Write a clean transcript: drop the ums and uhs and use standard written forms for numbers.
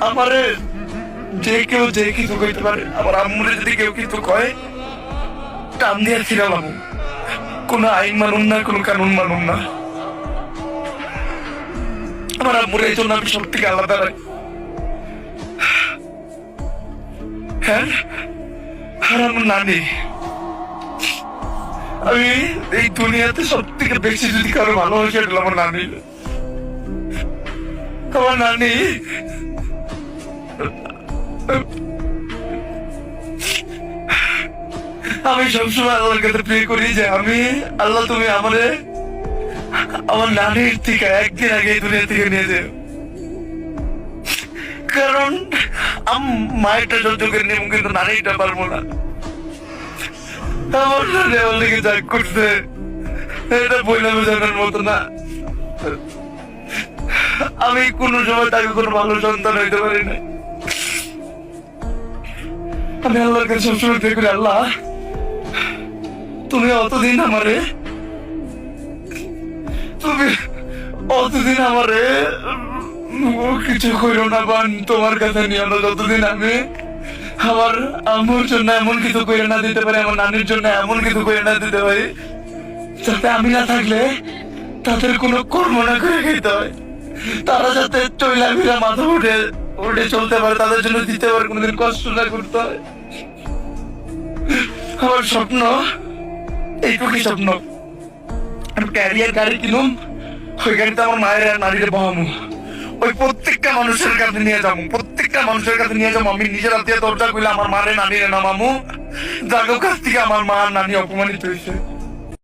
আমারে যে কেউ যে কিছু কইতে পারে, আমার আম্মুরে যদি কেউ কিছু কয় টান দিয়ে ছিড়ালাম। কোন আইন মানুন না, কোন কানুন মানুন না। আমার আম্মুর এই জন্য আমি সব থেকে আলাদা রাখি। হ্যাঁ, আর আমার নানি, আমি এই দুনিয়াতে সব থেকে বেশি যদি কারো ভালোবাসি এটা আমার নানি। আমার নানি আমি সবসময় আল্লাহর কাছে প্রে করি যে আমি আল্লাহ তুমি আমারে আমার নানির থেকে একদিন আগে এই দুনিয়া থেকে নিয়ে যাও। কারণ মায়েরটা সহ্য করে নেব, কিন্তু নানিটা পারবো না। আমার নানি আমার লেগে যা করছে এটা বইলা বোঝানোর মতো না। আমি কোন সময় তাকে কোনো ভালো সন্তান হইতে পারি না। আমি আল্লাহর কাছে সবসময় প্রে করি, আল্লাহ তুমি অতদিন আমারে কিছু করো না, বান তোমার কাছে নিয়ে আলো। যতদিন আমি আমার আম্মুর জন্য এমন কিছু করে না দিতে পারি, আমার নানির জন্য এমন কিছু করে না দিতে পারি যাতে আমি না থাকলে তাদের কোনো কর্ম না করে খেতে হয়, তারা যাতে চইলা ফিরা মাথা উঠে উঠে চলতে পারে, তাদের জন্য দিতে পারে, কোনোদিন কষ্ট না করতে হয়। আমার স্বপ্ন এইটুকুই স্বপ্ন, আমি ক্যারিয়ার গাড়ি কিনুম, ওই গাড়িতে আমার মায়ের আর নারীরে বহামু, ওই প্রত্যেকটা মানুষের কাছে নিয়ে যাবো, প্রত্যেকটা মানুষের কাছে নিয়ে যাবো। আমি নিজের হাতে দরজা খুলে আমার মারে নানিরে নামামু, যাদের কাছ থেকে আমার মা আর নানি অপমানিত হয়েছে।